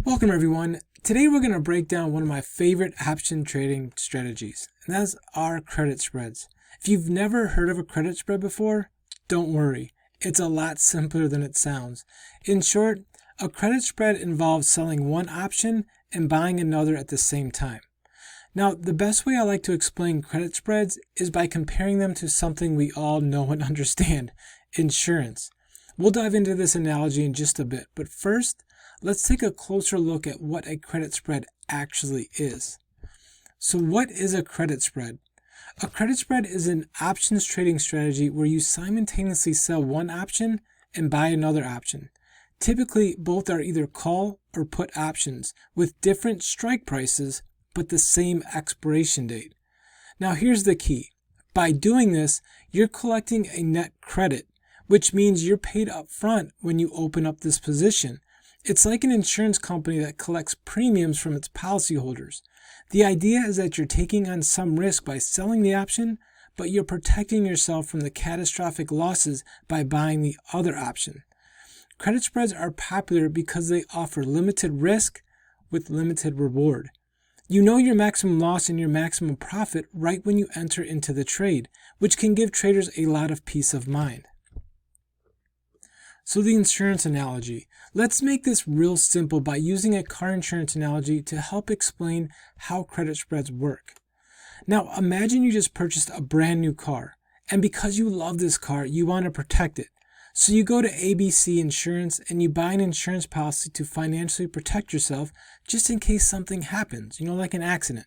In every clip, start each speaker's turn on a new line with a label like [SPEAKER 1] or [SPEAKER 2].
[SPEAKER 1] Welcome everyone. Today we're going to break down one of my favorite option trading strategies, and that's our credit spreads. If you've never heard of a credit spread before, don't worry. It's a lot simpler than it sounds. In short, a credit spread involves selling one option and buying another at the same time. Now, the best way I like to explain credit spreads is by comparing them to something we all know and understand, insurance. We'll dive into this analogy in just a bit, but first, let's take a closer look at what a credit spread actually is. So what is a credit spread? A credit spread is an options trading strategy where you simultaneously sell one option and buy another option. Typically, both are either call or put options with different strike prices but the same expiration date. Now here's the key. By doing this, you're collecting a net credit, which means you're paid up front when you open up this position. It's like an insurance company that collects premiums from its policyholders. The idea is that you're taking on some risk by selling the option, but you're protecting yourself from the catastrophic losses by buying the other option. Credit spreads are popular because they offer limited risk with limited reward. You know your maximum loss and your maximum profit right when you enter into the trade, which can give traders a lot of peace of mind. So the insurance analogy. Let's make this real simple by using a car insurance analogy to help explain how credit spreads work. Now imagine you just purchased a brand new car, and because you love this car, you want to protect it. So you go to ABC Insurance and you buy an insurance policy to financially protect yourself just in case something happens, like an accident.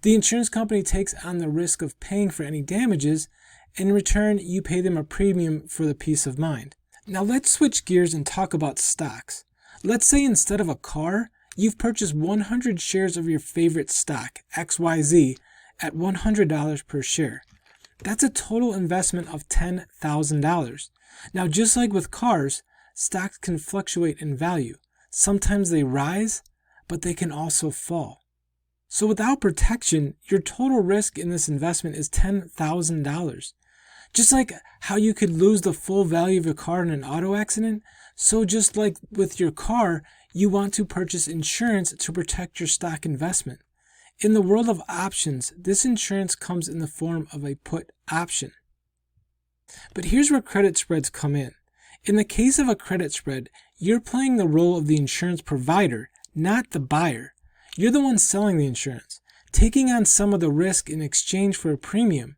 [SPEAKER 1] The insurance company takes on the risk of paying for any damages, and in return you pay them a premium for the peace of mind. Now let's switch gears and talk about stocks. Let's say instead of a car, you've purchased 100 shares of your favorite stock, XYZ, at $100 per share. That's a total investment of $10,000. Now just like with cars, stocks can fluctuate in value. Sometimes they rise, but they can also fall. So without protection, your total risk in this investment is $10,000. Just like how you could lose the full value of your car in an auto accident, so just like with your car, you want to purchase insurance to protect your stock investment. In the world of options, this insurance comes in the form of a put option. But here's where credit spreads come in. In the case of a credit spread, you're playing the role of the insurance provider, not the buyer. You're the one selling the insurance, taking on some of the risk in exchange for a premium.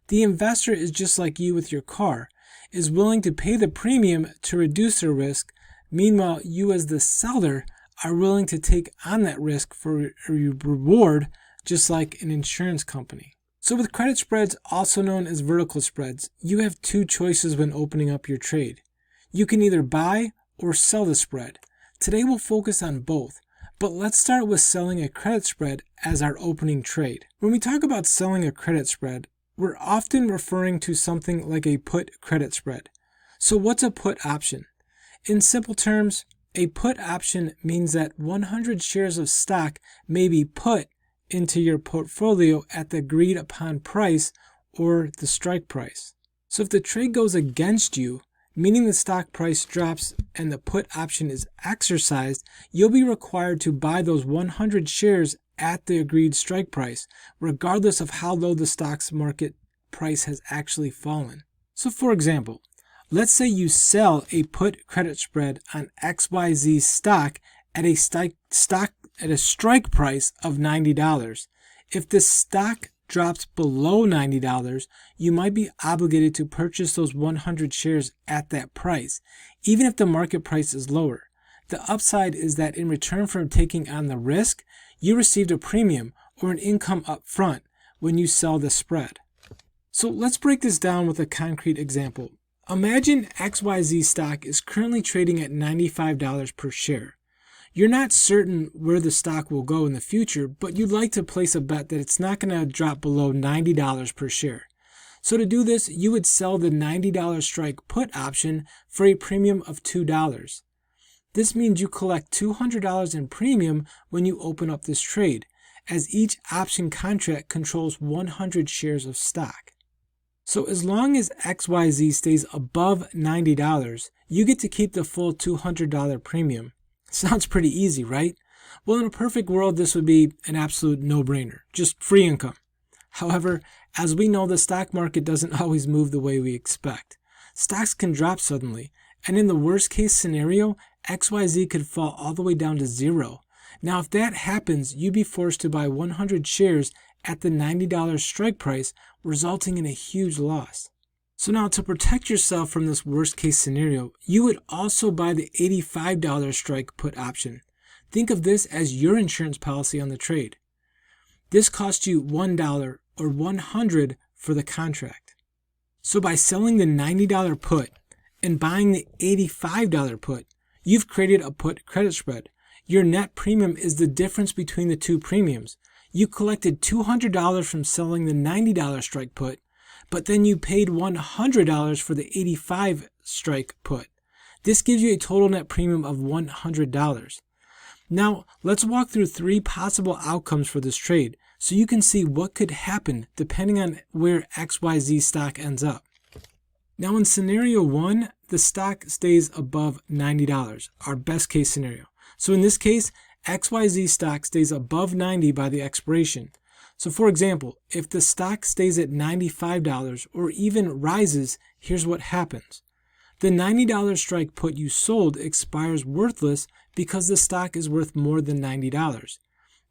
[SPEAKER 1] The investor is just like you with your car, is willing to pay the premium to reduce their risk. Meanwhile, you as the seller are willing to take on that risk for a reward, just like an insurance company. So with credit spreads, also known as vertical spreads, you have two choices when opening up your trade. You can either buy or sell the spread. Today we'll focus on both, but let's start with selling a credit spread as our opening trade. When we talk about selling a credit spread, we're often referring to something like a put credit spread. So what's a put option? In simple terms, a put option means that 100 shares of stock may be put into your portfolio at the agreed upon price or the strike price. So if the trade goes against you, meaning the stock price drops and the put option is exercised, you'll be required to buy those 100 shares at the agreed strike price, regardless of how low the stock's market price has actually fallen. So for example, let's say you sell a put credit spread on XYZ stock at a strike price of $90. If the stock drops below $90, you might be obligated to purchase those 100 shares at that price, even if the market price is lower. The upside is that in return for taking on the risk, you received a premium or an income up front when you sell the spread. So let's break this down with a concrete example. Imagine XYZ stock is currently trading at $95 per share. You're not certain where the stock will go in the future, but you'd like to place a bet that it's not going to drop below $90 per share. So to do this, you would sell the $90 strike put option for a premium of $2. This means you collect $200 in premium when you open up this trade, as each option contract controls 100 shares of stock. So as long as XYZ stays above $90, you get to keep the full $200 premium. Sounds pretty easy, right? Well, in a perfect world, this would be an absolute no-brainer, just free income. However, as we know, the stock market doesn't always move the way we expect. Stocks can drop suddenly, and in the worst case scenario, XYZ could fall all the way down to zero. Now, if that happens, you'd be forced to buy 100 shares at the $90 strike price, resulting in a huge loss. So now, to protect yourself from this worst case scenario, you would also buy the $85 strike put option. Think of this as your insurance policy on the trade. This costs you $1 or $100 for the contract. So by selling the $90 put and buying the $85 put, you've created a put credit spread. Your net premium is the difference between the two premiums. You collected $200 from selling the $90 strike put, but then you paid $100 for the $85 strike put. This gives you a total net premium of $100. Now, let's walk through 3 possible outcomes for this trade so you can see what could happen depending on where XYZ stock ends up. Now, in scenario 1, the stock stays above $90, our best case scenario. So in this case, XYZ stock stays above 90 by the expiration. So for example, if the stock stays at $95 or even rises, here's what happens. The $90 strike put you sold expires worthless because the stock is worth more than $90.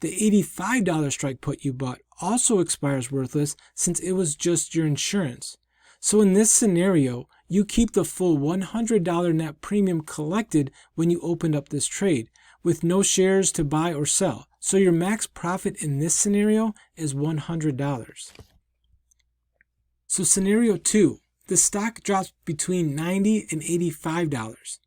[SPEAKER 1] The $85 strike put you bought also expires worthless since it was just your insurance. So in this scenario, you keep the full $100 net premium collected when you opened up this trade, with no shares to buy or sell. So your max profit in this scenario is $100. So scenario 2, the stock drops between $90 and $85.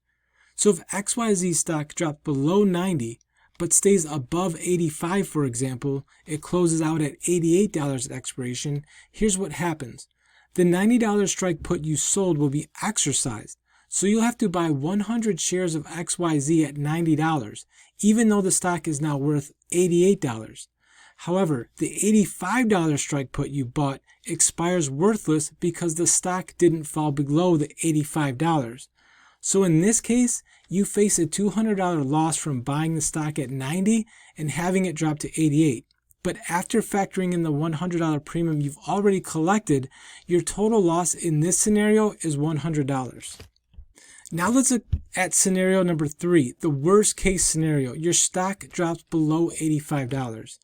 [SPEAKER 1] So if XYZ stock drops below 90, but stays above 85, for example, it closes out at $88 at expiration, here's what happens. The $90 strike put you sold will be exercised, so you'll have to buy 100 shares of XYZ at $90, even though the stock is now worth $88. However, the $85 strike put you bought expires worthless because the stock didn't fall below the $85. So in this case, you face a $200 loss from buying the stock at 90 and having it drop to 88. But after factoring in the $100 premium you've already collected, your total loss in this scenario is $100. Now let's look at scenario number 3, the worst case scenario. Your stock drops below $85.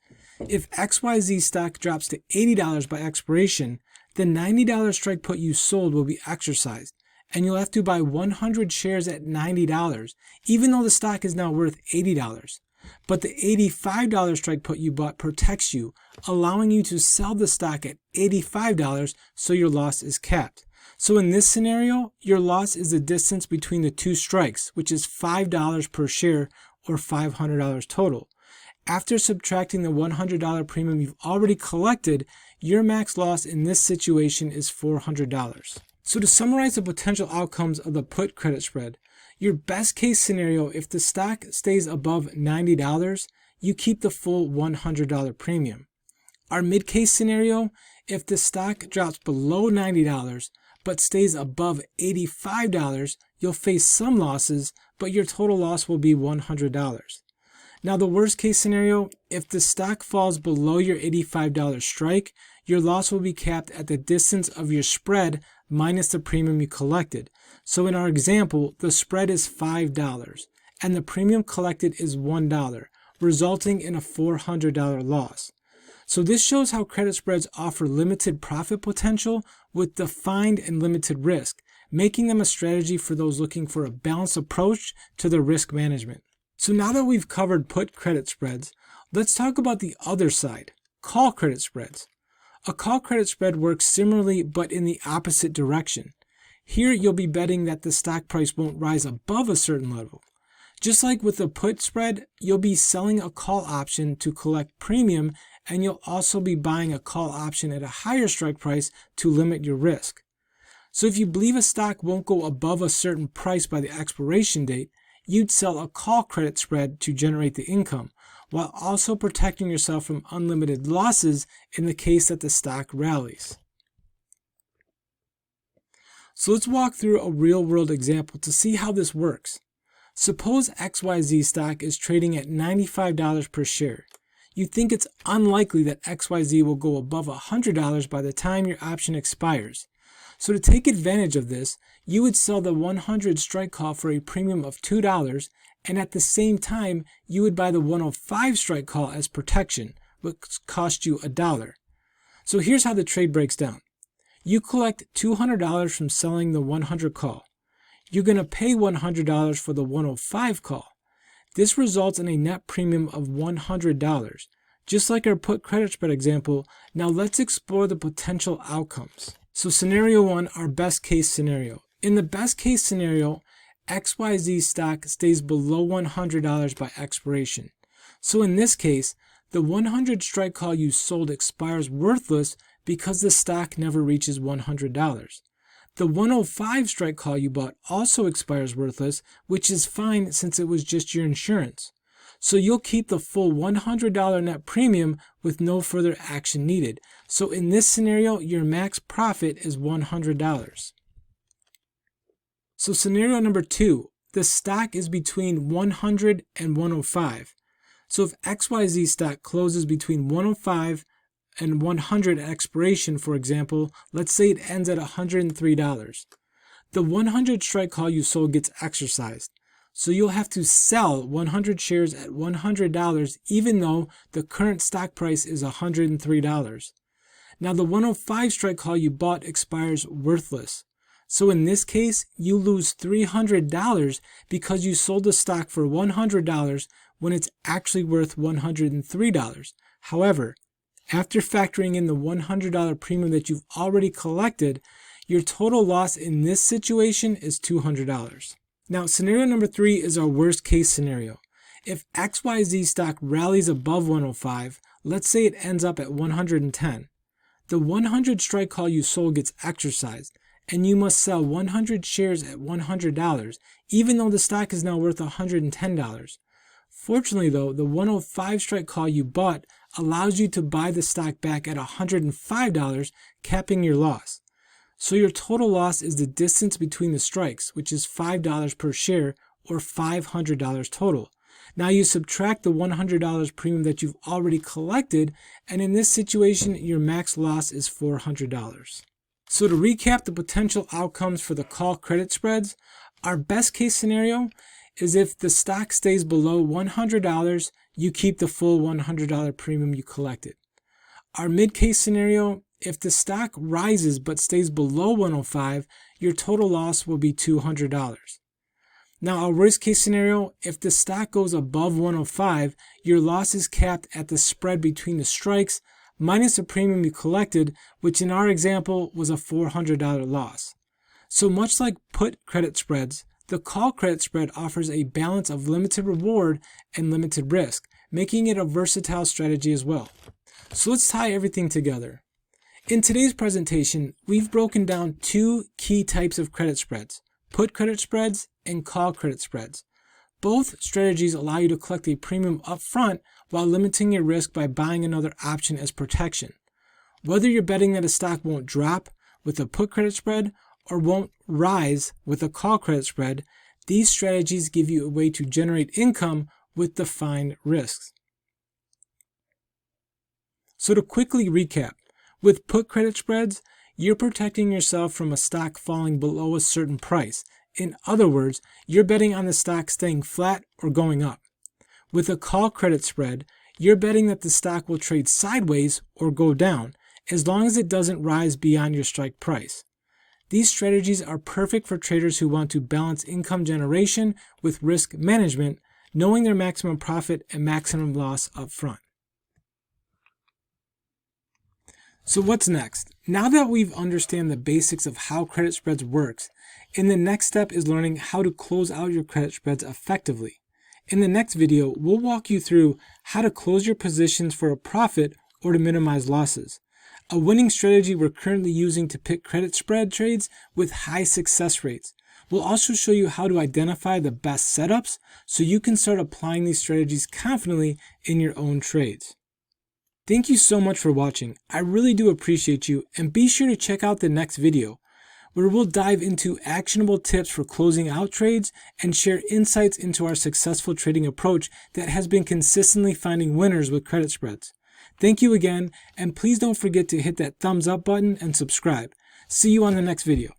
[SPEAKER 1] If XYZ stock drops to $80 by expiration, the $90 strike put you sold will be exercised, and you'll have to buy 100 shares at $90, even though the stock is now worth $80. But the $85 strike put you bought protects you, allowing you to sell the stock at $85 so your loss is capped. So in this scenario, your loss is the distance between the two strikes, which is $5 per share or $500 total. After subtracting the $100 premium you've already collected, your max loss in this situation is $400. So to summarize the potential outcomes of the put credit spread, your best case scenario, if the stock stays above $90, you keep the full $100 premium. Our mid case scenario, if the stock drops below $90 but stays above $85, you'll face some losses, but your total loss will be $100. Now the worst case scenario, if the stock falls below your $85 strike, your loss will be capped at the distance of your spread minus the premium you collected. So in our example, the spread is $5 and the premium collected is $1, resulting in a $400 loss. So this shows how credit spreads offer limited profit potential with defined and limited risk, making them a strategy for those looking for a balanced approach to their risk management. So now that we've covered put credit spreads, let's talk about the other side, call credit spreads. A call credit spread works similarly but in the opposite direction. Here you'll be betting that the stock price won't rise above a certain level. Just like with the put spread, you'll be selling a call option to collect premium, and you'll also be buying a call option at a higher strike price to limit your risk. So if you believe a stock won't go above a certain price by the expiration date, you'd sell a call credit spread to generate the income, while also protecting yourself from unlimited losses in the case that the stock rallies. So let's walk through a real-world example to see how this works. Suppose XYZ stock is trading at $95 per share. You think it's unlikely that XYZ will go above $100 by the time your option expires. So to take advantage of this, you would sell the 100 strike call for a premium of $2, and at the same time, you would buy the 105 strike call as protection, which cost you $1. So here's how the trade breaks down. You collect $200 from selling the 100 call. You're going to pay $100 for the 105 call. This results in a net premium of $100. Just like our put credit spread example, now let's explore the potential outcomes. So scenario 1, our best case scenario. In the best case scenario, XYZ stock stays below $100 by expiration. So in this case, the 100 strike call you sold expires worthless because the stock never reaches $100. The 105 strike call you bought also expires worthless, which is fine since it was just your insurance. So you'll keep the full $100 net premium with no further action needed. So in this scenario, your max profit is $100. So scenario number 2, the stock is between 100 and 105. So if XYZ stock closes between 105 and 100 at expiration, for example, let's say it ends at $103. The 100 strike call you sold gets exercised. So you'll have to sell 100 shares at $100 even though the current stock price is $103. Now the 105 strike call you bought expires worthless. So in this case, you lose $300 because you sold the stock for $100 when it's actually worth $103. However, after factoring in the $100 premium that you've already collected, your total loss in this situation is $200. Now, scenario number 3 is our worst case scenario. If XYZ stock rallies above 105, let's say it ends up at 110. The 100 strike call you sold gets exercised, and you must sell 100 shares at $100, even though the stock is now worth $110. Fortunately though, the 105 strike call you bought allows you to buy the stock back at $105, capping your loss. So your total loss is the distance between the strikes, which is $5 per share or $500 total. Now you subtract the $100 premium that you've already collected, and in this situation, your max loss is $400. So to recap the potential outcomes for the call credit spreads, our best case scenario is if the stock stays below $100, you keep the full $100 premium you collected. Our mid-case scenario, if the stock rises but stays below 105, your total loss will be $200. Now, our worst-case scenario, if the stock goes above 105, your loss is capped at the spread between the strikes minus the premium you collected, which in our example was a $400 loss. So much like put credit spreads, the call credit spread offers a balance of limited reward and limited risk, making it a versatile strategy as well. So let's tie everything together. In today's presentation, we've broken down 2 key types of credit spreads, put credit spreads and call credit spreads. Both strategies allow you to collect a premium upfront while limiting your risk by buying another option as protection. Whether you're betting that a stock won't drop with a put credit spread or won't rise with a call credit spread, these strategies give you a way to generate income with defined risks. So to quickly recap, with put credit spreads, you're protecting yourself from a stock falling below a certain price. In other words, you're betting on the stock staying flat or going up. With a call credit spread, you're betting that the stock will trade sideways or go down, as long as it doesn't rise beyond your strike price. These strategies are perfect for traders who want to balance income generation with risk management, knowing their maximum profit and maximum loss up front. So what's next? Now that we've understand the basics of how credit spreads works, the next step is learning how to close out your credit spreads effectively. In the next video, we'll walk you through how to close your positions for a profit or to minimize losses. A winning strategy we're currently using to pick credit spread trades with high success rates. We'll also show you how to identify the best setups so you can start applying these strategies confidently in your own trades. Thank you so much for watching. I really do appreciate you, and be sure to check out the next video. where we'll dive into actionable tips for closing out trades and share insights into our successful trading approach that has been consistently finding winners with credit spreads. Thank you again, and please don't forget to hit that thumbs up button and subscribe. See you on the next video.